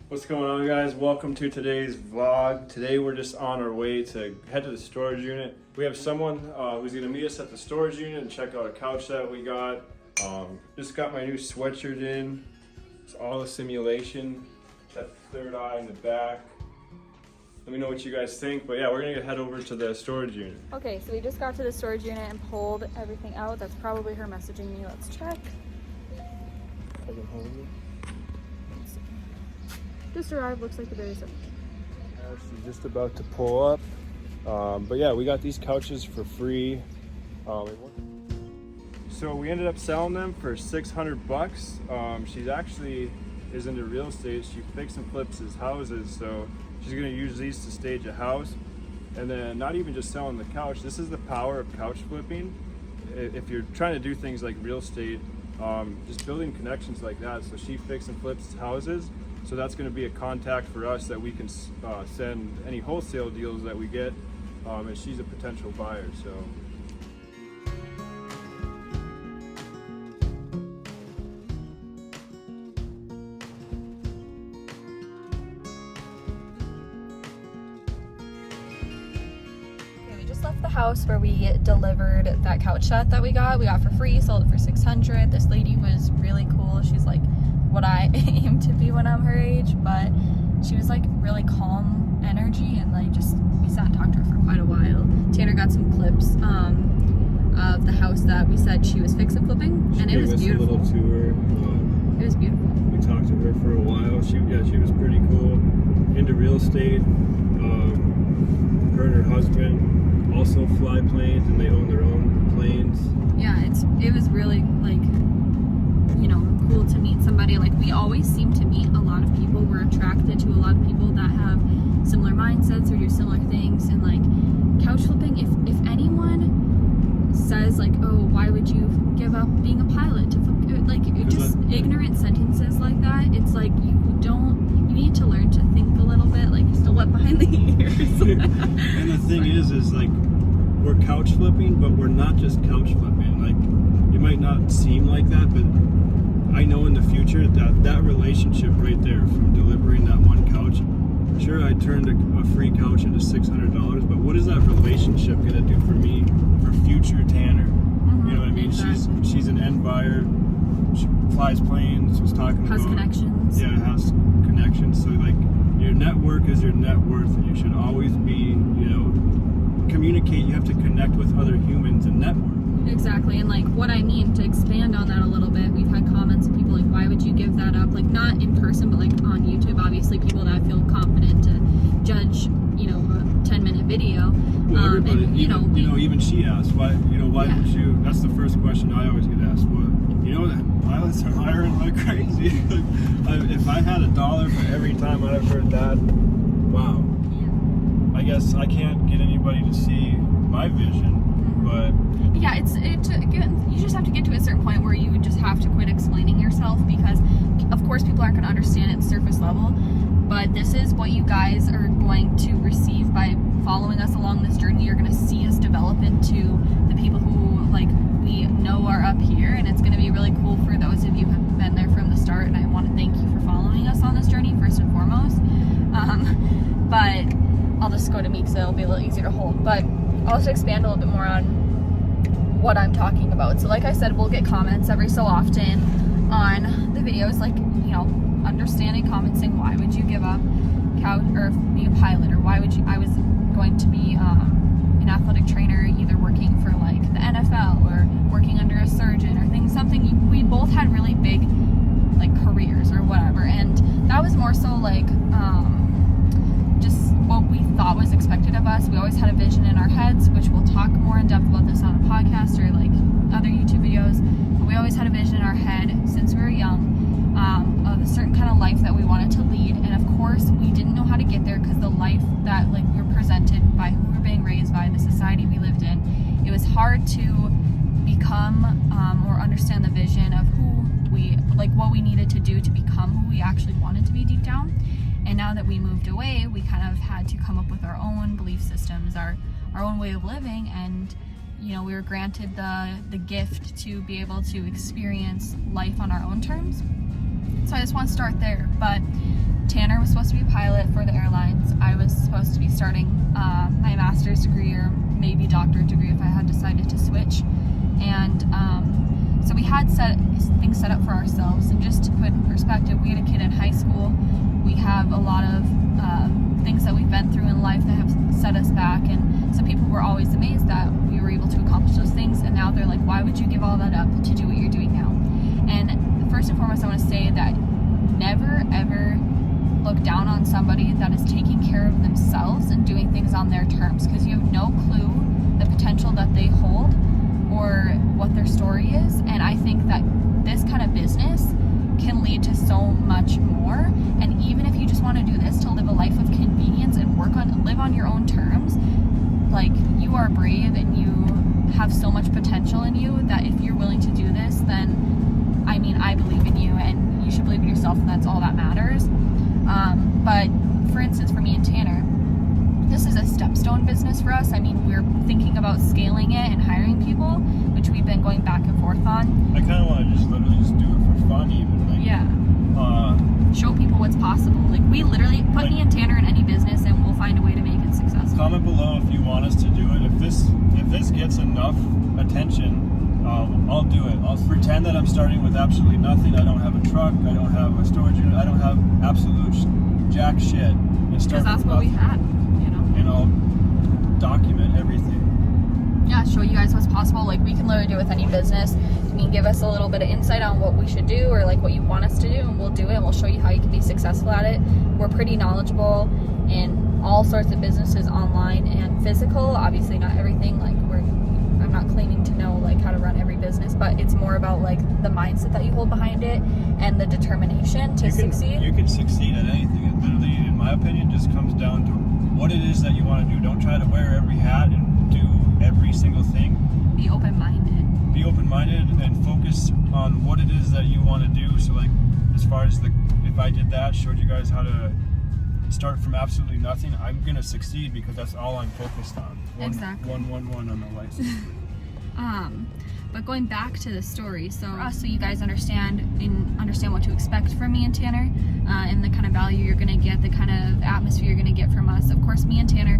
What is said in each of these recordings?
What's going on, guys? Welcome to today's vlog. Today we're just on our way to head to the storage unit. We have someone who's going to meet us at the storage unit and check out a couch that we got. Just got my new sweatshirt in. It's all a simulation. That third eye in the back. Let me know what you guys think. But yeah, we're going to head over to the storage unit. Okay, so we just got to the storage unit and pulled everything out. That's probably her messaging me. Let's check. Just arrived, looks like the very simple. She's just about to pull up. But yeah, we got these couches for free. So we ended up selling them for $600. She's actually is into real estate. She fixes and flips his houses, so she's gonna use these to stage a house. And then not even just selling the couch, this is the power of couch flipping. If you're trying to do things like real estate, just building connections like that. So she fixes and flips houses. So that's going to be a contact for us that we can send any wholesale deals that we get, and she's a potential buyer. So. Okay, we just left the house where we delivered that couch set that we got. We got for free, sold it for $600. This lady was really cool. She's like what I aim to be when I'm her age, but she was like really calm energy, and like just we sat and talked to her for quite a while. Tanner got some clips of the house that we said she was fix and flipping, and it was beautiful. A little tour. It was beautiful. We talked to her for a while. She was pretty cool, into real estate. Her and her husband also fly planes, and they own their own planes. Yeah, it was really like, you know, cool to meet somebody. Like, we always seem to meet a lot of people. We're attracted to a lot of people that have similar mindsets or do similar things. And like couch flipping, if anyone says like, oh, why would you give up being a pilot to flip, like just ignorant sentences like that, it's like you need to learn to think a little bit, like just a wet behind the ears. And the thing is like we're couch flipping, but we're not just couch flipping. Like, it might not seem like that, but I know in the future that relationship right there, from delivering that one couch, sure, I turned a free couch into $600, but what is that relationship gonna do for me, for future Tanner? You know what I mean? Exactly. She's an end buyer. She flies planes. Was talking about connections. Yeah, has connections. So like, your network is your net worth, and you should always be, communicate. You have to connect with other humans and network. Exactly, and like what I mean, to expand on that a little bit, we've had comments of people like, why would you give that up? Like, not in person, but like on YouTube, obviously people that feel confident to judge, a 10-minute video. Well, everybody, and, even she asked, why Yeah. would you? That's the first question I always get asked. Well, that pilots are hiring like crazy. If I had $1 for every time I've heard that, wow. Yeah. I guess I can't get anybody to see my vision, but yeah, you just have to get to a certain point where you just have to quit explaining yourself, because of course people aren't going to understand it at surface level, but this is what you guys are going to receive by following us along this journey. You're going to see us develop into the people who like we know are up here, and it's going to be really cool for those of you who have been there from the start, and I want to thank you for following us on this journey first and foremost. But I'll just go to me because it'll be a little easier to hold, but I'll just expand a little bit more on what I'm talking about. So like I said, we'll get comments every so often on the videos, like, understanding comments saying, why would you give up couch or be a pilot, or why would you, I was going to be an athletic trainer, either working for like the NFL or working under a surgeon or something. We both had really big like careers or whatever, and that was more so like just what we thought was expected of us. We always had a vision in our heads, which we'll talk more in depth about this on a podcast or like other YouTube videos, but we always had a vision in our head since we were young, of a certain kind of life that we wanted to lead. And of course we didn't know how to get there, because the life that like we were presented by, who we were being raised by, the society we lived in, it was hard to become or understand the vision of what we needed to do to become who we actually wanted to be deep down. And now that we moved away, we kind of had to come up with our own belief systems, our own way of living, and we were granted the gift to be able to experience life on our own terms. So I just want to start there. But Tanner was supposed to be a pilot for the airlines. I was supposed to be starting my master's degree or maybe doctorate degree if I had decided to switch. And so we had things set up for ourselves. And just to put in perspective, we had a kid in high school. We have a lot of things that we've been through in life that have set us back. And some people were always amazed that we were able to accomplish those things. And now they're like, why would you give all that up to do what you're doing now? And first and foremost, I want to say that never, ever look down on somebody that is taking care of themselves and doing things on their terms, because you have no clue the potential that they hold or what their story is. And I think that this kind of business can lead to so much more. And even if you just want to do this to live a life of convenience and live on your own terms, like, you are brave and you have so much potential in you that if you're willing to do this, then I mean, I believe in you, and you should believe in yourself, and that's all that matters. But for instance, for me and Tanner, this is a stepstone business for us. I mean, we're thinking about scaling it and hiring people, which we've been going back and forth on. I kind of want to literally just do it for fun, even. Like, yeah. Show people what's possible. Like, we literally put me and Tanner in any business, and we'll find a way to make it successful. Comment below if you want us to do it. If this gets enough attention, I'll do it. I'll pretend that I'm starting with absolutely nothing. I don't have a truck. I don't have a storage unit. I don't have absolute jack shit. And start because that's what we had, you know. And I'll document everything. Yeah, show you guys what's possible. Like, we can literally do it with any business. I mean, give us a little bit of insight on what we should do, or like what you want us to do, and we'll do it, and we'll show you how you can be successful at it. We're pretty knowledgeable in all sorts of businesses, online and physical. Obviously not everything, like I'm not claiming to know like how to run every business, but it's more about like the mindset that you hold behind it and the determination to succeed. You can succeed at anything. It literally, in my opinion, just comes down to what it is that you want to do. Don't try to wear every hat and do every single thing. Be open-minded. Be open-minded and focus on what it is that you want to do. So like, as far as if I did that, showed you guys how to start from absolutely nothing, I'm gonna succeed because that's all I'm focused on. Exactly. 111 on the license. But going back to the story, so you guys understand what to expect from me and Tanner, and the kind of value you're gonna get, the kind of atmosphere you're gonna get from us. Of course, me and Tanner,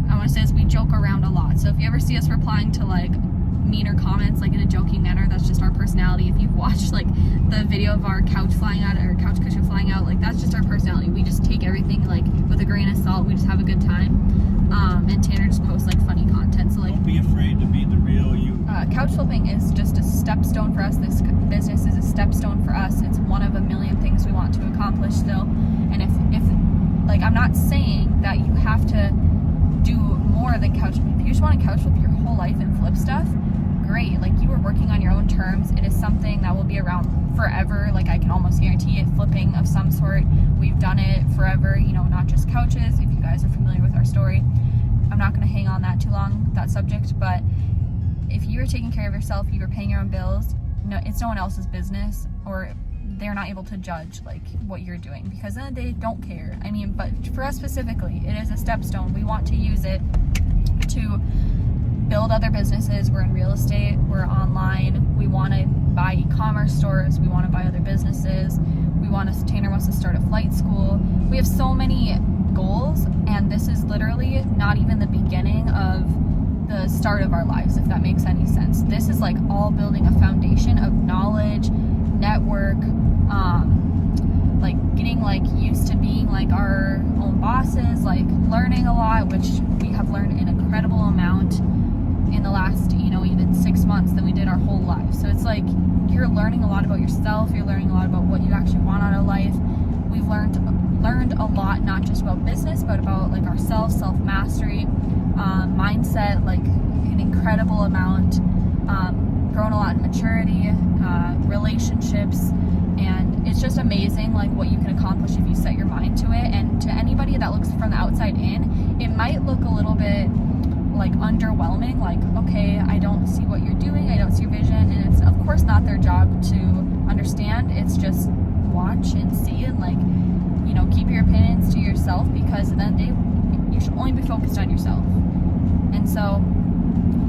I want to say this, we joke around a lot. So if you ever see us replying to like meaner comments, like in a joking manner, that's just our personality. If you've watched like the video of our couch flying out, or couch cushion flying out, like that's just our personality. We just take everything like with a grain of salt. We just have a good time. And Tanner just posts like funny content. So like, don't be afraid to be the real you. Couch flipping is just a stepstone for us. This business is a stepstone for us. It's one of a million things we want to accomplish still. And if like, I'm not saying that you have to do more than couch flip. If you just want to couch flip your whole life and flip stuff, great. Like, you are working on your own terms. It is something that will be around forever. Like, I can almost guarantee it. Flipping of some sort, we've done it forever, you know, not just couches. If you guys are familiar with our story, I'm not going to hang on that too long, that subject. But if you are taking care of yourself, you are paying your own bills, no, it's no one else's business, or they're not able to judge like what you're doing, because then they don't care. I mean, but for us specifically, it is a stepstone. We want to use it to build other businesses. We're in real estate, we're online, we want to buy e-commerce stores, we want to buy other businesses, Tanner wants to start a flight school. We have so many goals, and this is literally not even the beginning of the start of our lives, if that makes any sense. This is like all building a foundation of knowledge, network, like getting like used to being like our own bosses, like learning a lot, which we have learned an incredible amount in the last, you know, even 6 months than we did our whole life. So it's like you're learning a lot about yourself, you're learning a lot about what you actually want out of life. We've learned a lot, not just about business, but about like ourselves, self-mastery, mindset, like an incredible amount, grown a lot in maturity, relationships, and it's just amazing like what you can accomplish if you set your mind to it. And to anybody that looks from the outside in, it might look a little bit like underwhelming, like, okay, I don't see what you're doing, I don't see your vision, and it's of course not their job to understand. It's just watch and see, and like, you know, keep your opinions to yourself, because then you should only be focused on yourself. And so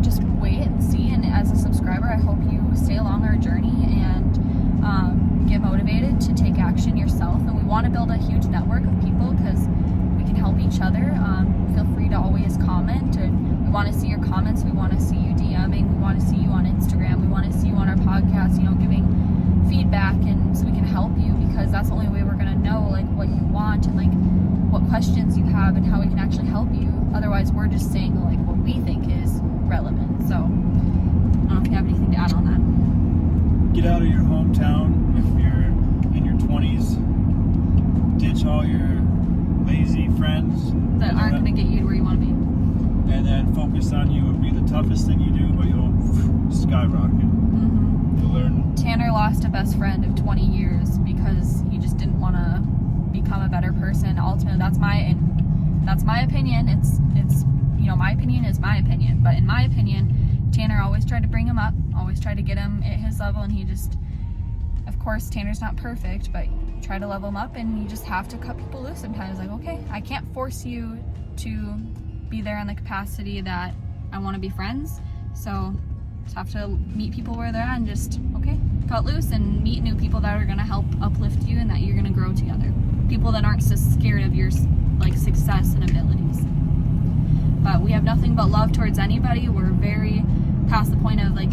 just wait and see, and as a subscriber, I hope you stay along our journey and get motivated to take action yourself. And we want to build a huge network of people because we can help each other. Feel free to always comment. And we want to see your comments. We want to see you DMing. We want to see you on Instagram. We want to see you on our podcast, giving feedback, and so we can help you, because that's the only way we're going to know like what you want and like what questions you have and how we can actually help you. Otherwise, we're just saying like what we think is relevant. So I don't know if you have anything to add on that. Get out of your hometown if you're in your 20s. Ditch all your lazy friends That aren't going to get you to where you want to be. And then focus on you. It'll be the toughest thing you do, but you'll skyrocket. Mm-hmm. You'll learn. Tanner lost a best friend of 20 years because he just didn't want to become a better person. Ultimately, that's my opinion. It's my opinion is my opinion. But in my opinion, Tanner always tried to bring him up, always tried to get him at his level, and he just, of course, Tanner's not perfect, but try to level him up, and you just have to cut people loose sometimes. Like, okay, I can't force you to be there in the capacity that I want to be friends, so just have to meet people where they're at and just, okay, cut loose and meet new people that are going to help uplift you and that you're going to grow together. People that aren't so scared of your like success and abilities. But we have nothing but love towards anybody. We're very past the point of like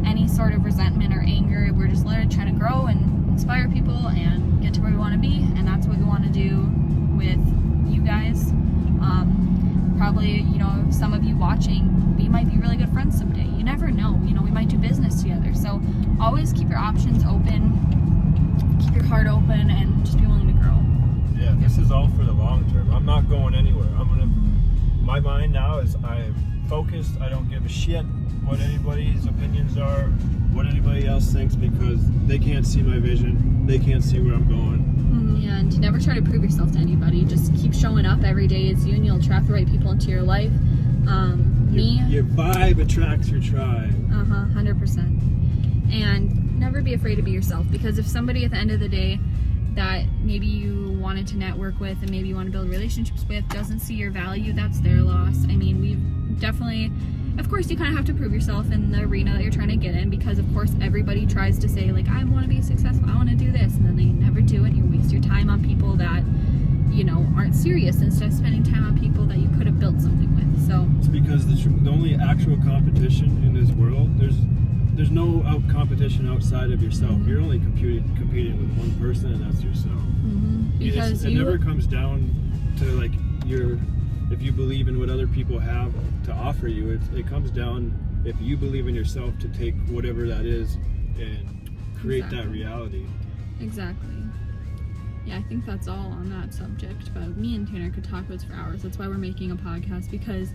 any sort of resentment or anger. We're just literally trying to grow and inspire people and get to where we want to be, and that's what we want to do with you guys. Probably, some of you watching, we might be really good friends someday. You never know. We might do business together. So always keep your options open, keep your heart open, and just be willing to grow. Yeah, this is all for the long term. I'm not going anywhere. My mind now is I'm focused. I don't give a shit what anybody's opinions are, what anybody else thinks, because they can't see my vision. They can't see where I'm going. And never try to prove yourself to anybody. Just keep showing up every day as you, and you'll attract the right people into your life. Your vibe attracts your tribe. 100%. And never be afraid to be yourself, because if somebody at the end of the day that maybe you wanted to network with and maybe you want to build relationships with doesn't see your value, that's their loss. I mean, we've definitely, of course, you kind of have to prove yourself in the arena that you're trying to get in, because of course everybody tries to say like, I want to be successful, I want to do this, and then they never do it. You waste your time on people that aren't serious instead of spending time on people that you could have built something with. So it's because the only actual competition in this world, there's no competition outside of yourself. Mm-hmm. You're only competing with one person, and that's yourself. Mm-hmm. Because it never comes down to like if you believe in what other people have to offer you. It comes down if you believe in yourself to take whatever that is and create that reality. Exactly. Yeah, I think that's all on that subject, but me and Tanner could talk about this for hours. That's why we're making a podcast, because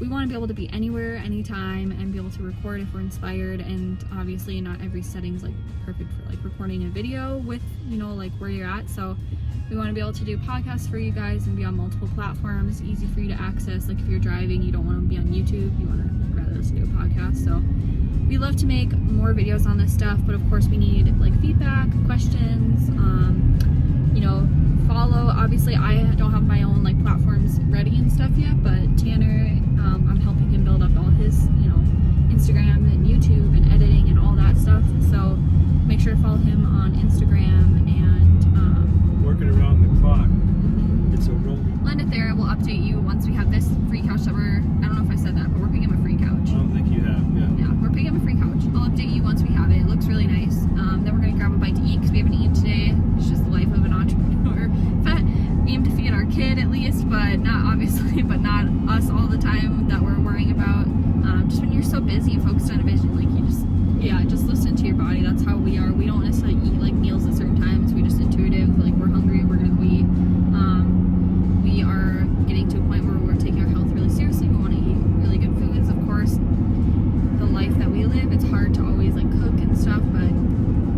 we want to be able to be anywhere, anytime, and be able to record if we're inspired. And obviously not every setting's like perfect for like recording a video with, like where you're at. So we want to be able to do podcasts for you guys and be on multiple platforms, easy for you to access. Like if you're driving, you don't want to be on YouTube, you want to rather listen to a podcast. So we love to make more videos on this stuff, but of course we need like feedback, questions, follow. Obviously I don't have my own like platforms ready and stuff yet, but Tanner, I'm helping him build up all his, Instagram and YouTube and editing and all that stuff. So make sure to follow him on Instagram and working around the clock. It's a rolling. Land it there. We'll update you once we have this free couch that I don't know if I said that, but we're picking up a free couch. I don't think you have, Yeah, we're picking up a free couch. I'll update you once we have it. It looks really nice. Then we're going to grab a bite to eat because we haven't eaten today. It's just the life of an entrepreneur. But we aim to feed our kid at least, but not obviously, but not us all the time that we're worrying about. Just when you're so busy and focused on a vision, like just listen to your body. That's how we are. We don't necessarily eat like meals at certain times. We just intuitive, like we're hungry, we're going to go eat. We are getting to a point where we're taking our health really seriously. We want to eat really good foods. Of course, the life that we live, it's hard to always like cook and stuff, but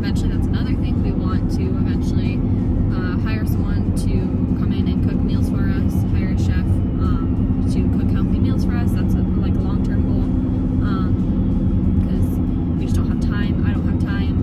eventually that's another thing. We want to eventually hire someone to come in and cook meals for us, hire a chef to cook healthy meals for us. That's a long-term goal, because we just don't have time. I don't have time.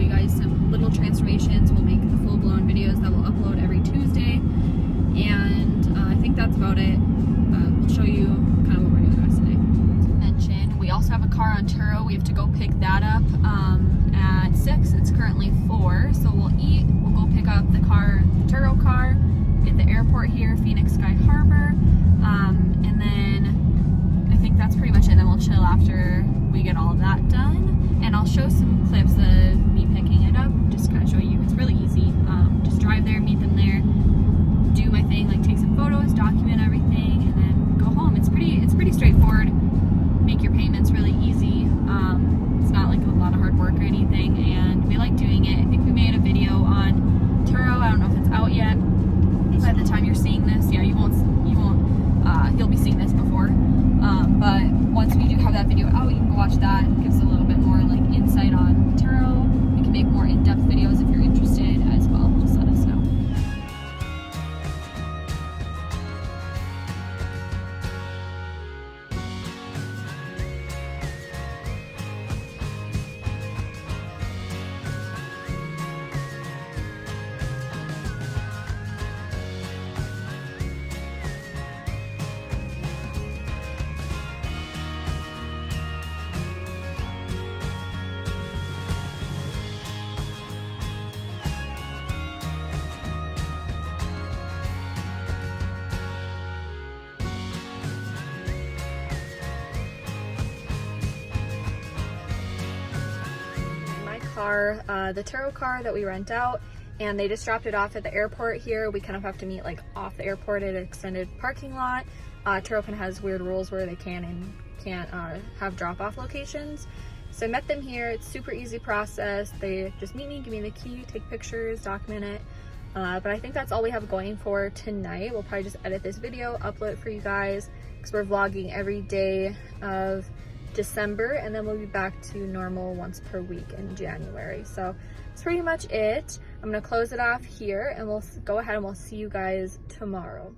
you guys some little transformations. We'll make the full-blown videos that we'll upload every Tuesday, and I think that's about it. We'll show you kind of what we're doing the rest of the day. To mention, we also have a car on Turo. We have to go pick that up at 6. It's currently 4, so we'll eat. We'll go pick up the car, the Turo car, at the airport here, Phoenix Sky Harbor, and then I think that's pretty much it. Then we'll chill after we get all of that done, and I'll show some clips of me picking it up, just kind of show you. It's really easy. Just drive there, meet them there, do my thing, like take some photos, document everything, and then go home. It's pretty straightforward. Make your payments really easy. It's not like a lot of hard work or anything, and we like doing it. I think we made a video on Turo. I don't know if it's out yet. By the time you're seeing this, yeah, you'll be seeing this before. But once we do have that video out, you can go watch that. It gives a little bit more like insight on Turo. We can make more in-depth videos if you're interested as well. Just let us know. Car, the Turo car that we rent out, and they just dropped it off at the airport here. We kind of have to meet like off the airport at an extended parking lot. Turo kind of has weird rules where they can and can't have drop-off locations. So I met them here. It's super easy process. They just meet me, give me the key, take pictures, document it. But I think that's all we have going for tonight. We'll probably just edit this video, upload it for you guys, because we're vlogging every day of December, and then we'll be back to normal once per week in January. So that's pretty much it. I'm gonna close it off here, and we'll go ahead and we'll see you guys tomorrow.